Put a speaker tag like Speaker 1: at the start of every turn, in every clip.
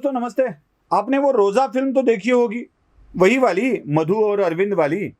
Speaker 1: दोस्तों नमस्ते। आपने वो रोजा फिल्म तो देखी होगी, वही वाली मधु और अरविंद वाली।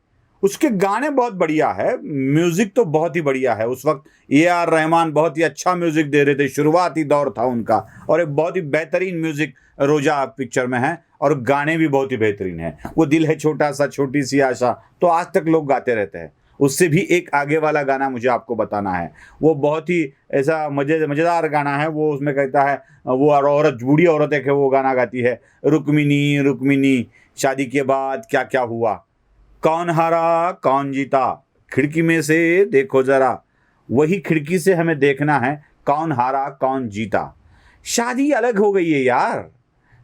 Speaker 1: उसके गाने बहुत बढ़िया है, म्यूजिक तो बहुत ही बढ़िया है। उस वक्त AR रहमान बहुत ही अच्छा म्यूजिक दे रहे थे, शुरुआती दौर था उनका, और एक बहुत ही बेहतरीन म्यूजिक रोजा पिक्चर में है, और गाने भी बहुत ही बेहतरीन है। वो दिल है छोटा सा छोटी सी आशा तो आज तक लोग गाते रहते हैं। उससे भी एक आगे वाला गाना मुझे आपको बताना है, वो बहुत ही ऐसा मज़ेदार गाना है। वो उसमें कहता है, वो औरत, बूढ़ी औरत है, वो गाना गाती है, रुक्मिनी रुक्मिनी शादी के बाद क्या क्या हुआ, कौन हारा कौन जीता, खिड़की में से देखो जरा। वही खिड़की से हमें देखना है, कौन हारा कौन जीता। शादी अलग हो गई है यार,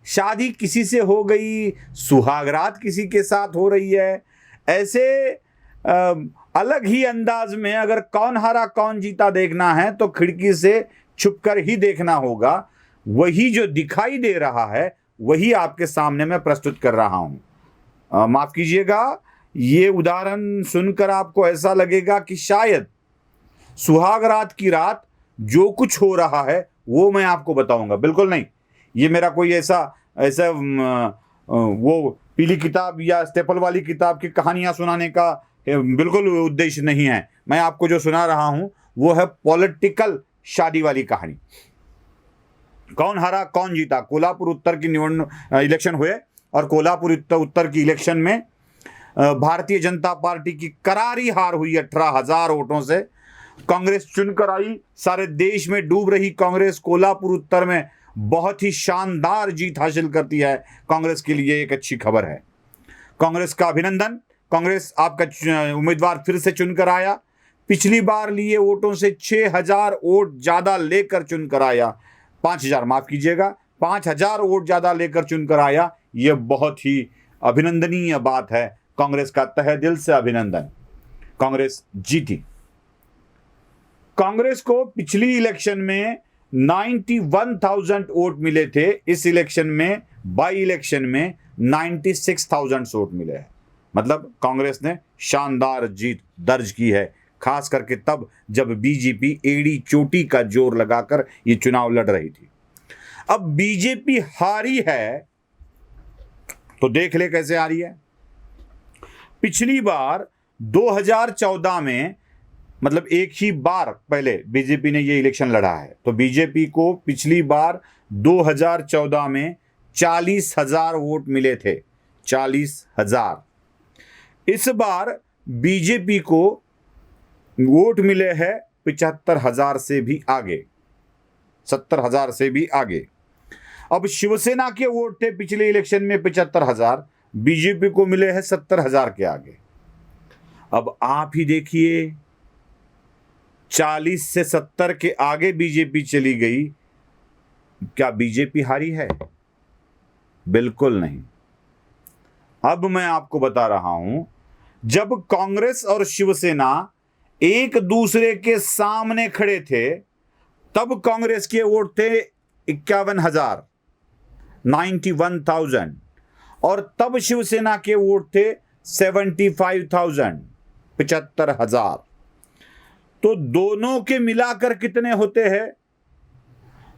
Speaker 1: शादी किसी से हो गई, सुहागरात किसी के साथ हो रही है। ऐसे अलग ही अंदाज में अगर कौन हारा कौन जीता देखना है तो खिड़की से छुपकर ही देखना होगा। वही जो दिखाई दे रहा है वही आपके सामने मैं प्रस्तुत कर रहा हूं। माफ कीजिएगा, ये उदाहरण सुनकर आपको ऐसा लगेगा कि शायद सुहागरात की रात जो कुछ हो रहा है वो मैं आपको बताऊंगा। बिल्कुल नहीं, ये मेरा कोई ऐसा ऐसा वो पीली किताब या स्टेपल वाली किताब की कहानियां सुनाने का बिल्कुल उद्देश्य नहीं है। मैं आपको जो सुना रहा हूं वो है पॉलिटिकल शादी वाली कहानी। कौन हारा कौन जीता। कोल्हापुर उत्तर की इलेक्शन हुए, और कोल्हापुर उत्तर की इलेक्शन में भारतीय जनता पार्टी की करारी हार हुई 18,000 वोटों से। कांग्रेस चुनकर आई। सारे देश में डूब रही कांग्रेस कोल्हापुर उत्तर में बहुत ही शानदार जीत हासिल करती है। कांग्रेस के लिए एक अच्छी खबर है। कांग्रेस का अभिनंदन। कांग्रेस आपका उम्मीदवार फिर से चुनकर आया। पिछली बार लिए वोटों से 6,000 वोट ज्यादा लेकर चुनकर आया। 5,000 माफ कीजिएगा, 5,000 वोट ज्यादा लेकर चुनकर आया। यह बहुत ही अभिनंदनीय बात है। कांग्रेस का तहे दिल से अभिनंदन। कांग्रेस जीती। कांग्रेस को पिछली इलेक्शन में 91,000 वोट मिले थे। इस इलेक्शन में, बाई इलेक्शन में 96,000 वोट मिले हैं। मतलब कांग्रेस ने शानदार जीत दर्ज की है, खास करके तब जब बीजेपी एड़ी चोटी का जोर लगाकर ये चुनाव लड़ रही थी। अब बीजेपी हारी है तो देख ले कैसे हारी है। पिछली बार 2014 में, मतलब एक ही बार पहले बीजेपी ने ये इलेक्शन लड़ा है, तो बीजेपी को पिछली बार 2014 में 40,000 वोट मिले थे। 40,000। इस बार बीजेपी को वोट मिले हैं 75,000 से भी आगे, 70,000 से भी आगे। अब शिवसेना के वोट थे पिछले इलेक्शन में 75,000, बीजेपी को मिले हैं 70,000 के आगे। अब आप ही देखिए, 40 से 70 के आगे बीजेपी चली गई। क्या बीजेपी हारी है? बिल्कुल नहीं। अब मैं आपको बता रहा हूं, जब कांग्रेस और शिवसेना एक दूसरे के सामने खड़े थे तब कांग्रेस के वोट थे 51,000, 91,000, और तब शिवसेना के वोट थे 75,000, 75,000। तो दोनों के मिलाकर कितने होते हैं?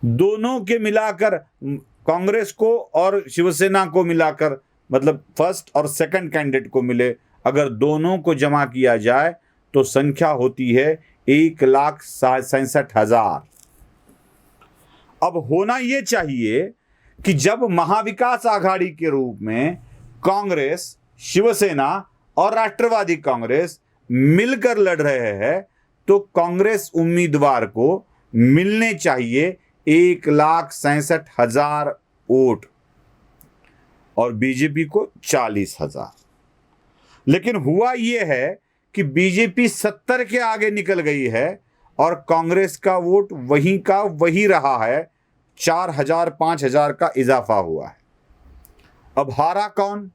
Speaker 1: दोनों के मिलाकर, कांग्रेस को और शिवसेना को मिलाकर, मतलब फर्स्ट और सेकंड कैंडिडेट को मिले, अगर दोनों को जमा किया जाए तो संख्या होती है 1,67,000। अब होना यह चाहिए कि जब महाविकास आघाड़ी के रूप में कांग्रेस, शिवसेना और राष्ट्रवादी कांग्रेस मिलकर लड़ रहे हैं तो कांग्रेस उम्मीदवार को मिलने चाहिए 1,67,000 वोट और बीजेपी को 40,000। लेकिन हुआ यह है कि बीजेपी 70 के आगे निकल गई है और कांग्रेस का वोट वहीं का वही रहा है। 4,000 5,000 का इजाफा हुआ है। अब हारा कौन?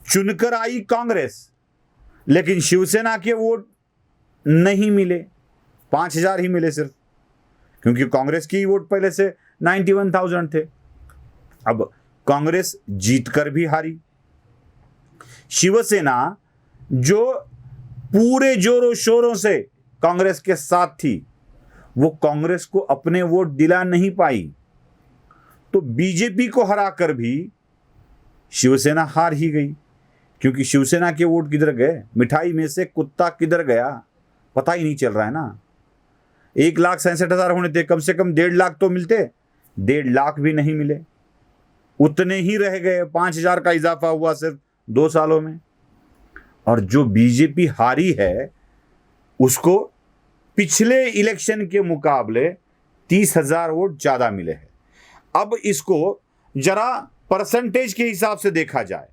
Speaker 1: चुनकर आई कांग्रेस, लेकिन शिवसेना के वोट नहीं मिले, 5,000 ही मिले सिर्फ, क्योंकि कांग्रेस की वोट पहले से 91,000 थे। अब कांग्रेस जीतकर भी हारी। शिवसेना जो पूरे जोरों शोरों से कांग्रेस के साथ थी, वो कांग्रेस को अपने वोट दिला नहीं पाई। तो बीजेपी को हराकर भी शिवसेना हार ही गई, क्योंकि शिवसेना के वोट किधर गए, मिठाई में से कुत्ता किधर गया पता ही नहीं चल रहा है ना। 1,67,000 होने थे, कम से कम 1.5 लाख तो मिलते, 1.5 लाख भी नहीं मिले, उतने ही रह गए। 5,000 का इजाफा हुआ सिर्फ 2 सालों में। और जो बीजेपी हारी है उसको पिछले इलेक्शन के मुकाबले 30,000 वोट ज्यादा मिले हैं। अब इसको जरा परसेंटेज के हिसाब से देखा जाए,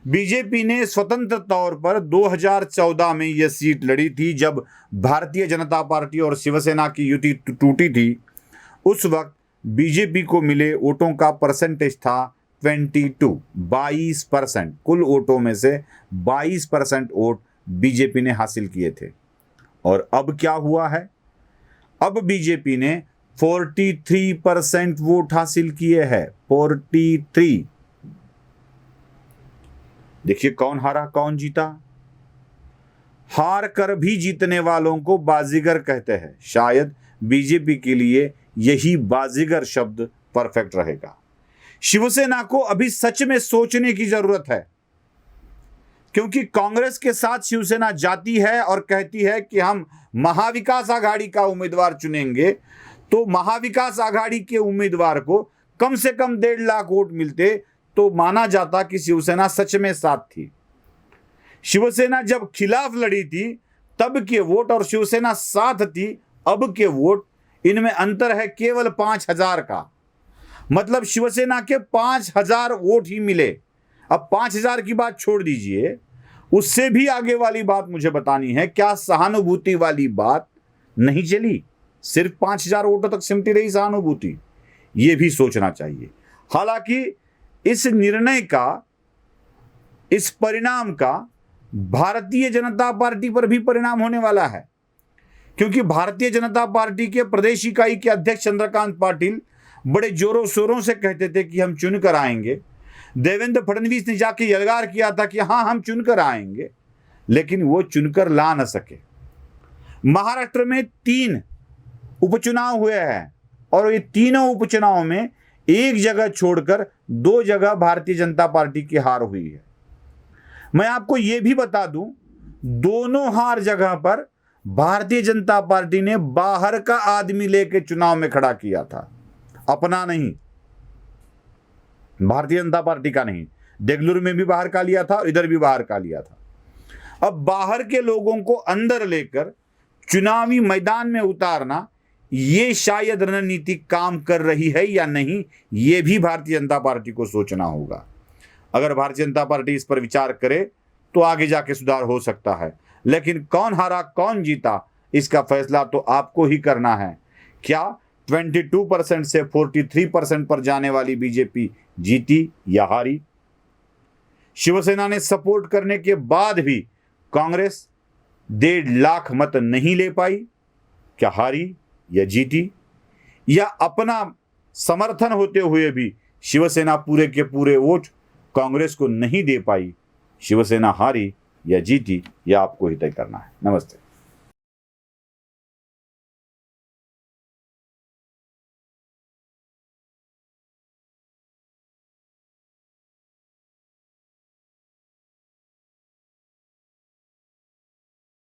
Speaker 1: बीजेपी ने स्वतंत्र तौर पर 2014 में यह सीट लड़ी थी जब भारतीय जनता पार्टी और शिवसेना की युति टूटी थी। उस वक्त बीजेपी को मिले वोटों का परसेंटेज था 22%। कुल वोटों में से 22% वोट बीजेपी ने हासिल किए थे। और अब क्या हुआ है, अब बीजेपी ने 43% वोट हासिल किए हैं। 43। देखिए कौन हारा कौन जीता। हार कर भी जीतने वालों को बाजीगर कहते हैं। शायद बीजेपी के लिए यही बाजीगर शब्द परफेक्ट रहेगा। शिवसेना को अभी सच में सोचने की जरूरत है, क्योंकि कांग्रेस के साथ शिवसेना जाती है और कहती है कि हम महाविकास आघाड़ी का उम्मीदवार चुनेंगे, तो महाविकास आघाड़ी के उम्मीदवार को कम से कम 1.5 लाख वोट मिलते तो माना जाता कि शिवसेना सच में साथ थी। शिवसेना जब खिलाफ लड़ी थी तब के वोट और शिवसेना साथ थी अब के वोट, इनमें अंतर है केवल 5,000 का। मतलब शिवसेना के 5,000 वोट ही मिले। अब 5,000 की बात छोड़ दीजिए, उससे भी आगे वाली बात मुझे बतानी है। क्या सहानुभूति वाली बात नहीं चली? सिर्फ 5,000 वोटों तक सिमटी रही सहानुभूति? यह भी सोचना चाहिए। हालांकि इस निर्णय का, इस परिणाम का भारतीय जनता पार्टी पर भी परिणाम होने वाला है, क्योंकि भारतीय जनता पार्टी के प्रदेश इकाई के अध्यक्ष चंद्रकांत पाटिल बड़े जोरों शोरों से कहते थे कि हम चुनकर आएंगे। देवेंद्र फडणवीस ने जाके यलगार किया था कि हाँ हम चुनकर आएंगे, लेकिन वो चुनकर ला न सके। महाराष्ट्र में 3 उपचुनाव हुए हैं और ये तीनों उपचुनाव में एक जगह छोड़कर 2 जगह भारतीय जनता पार्टी की हार हुई है। मैं आपको यह भी बता दूं, दोनों हार जगह पर भारतीय जनता पार्टी ने बाहर का आदमी लेकर चुनाव में खड़ा किया था, अपना नहीं, भारतीय जनता पार्टी का नहीं। देगलूर में भी बाहर का लिया था और इधर भी बाहर का लिया था। अब बाहर के लोगों को अंदर लेकर चुनावी मैदान में उतारना, ये शायद रणनीति काम कर रही है या नहीं, ये भी भारतीय जनता पार्टी को सोचना होगा। अगर भारतीय जनता पार्टी इस पर विचार करे तो आगे जाके सुधार हो सकता है, लेकिन कौन हारा कौन जीता इसका फैसला तो आपको ही करना है। क्या 22% से 43% पर जाने वाली बीजेपी जीती या हारी? शिवसेना ने सपोर्ट करने के बाद भी कांग्रेस 1.5 लाख मत नहीं ले पाई, क्या हारी या जीती? या अपना समर्थन होते हुए भी शिवसेना पूरे के पूरे वोट कांग्रेस को नहीं दे पाई, शिवसेना हारी या जीती, यह आपको ही तय करना है। नमस्ते।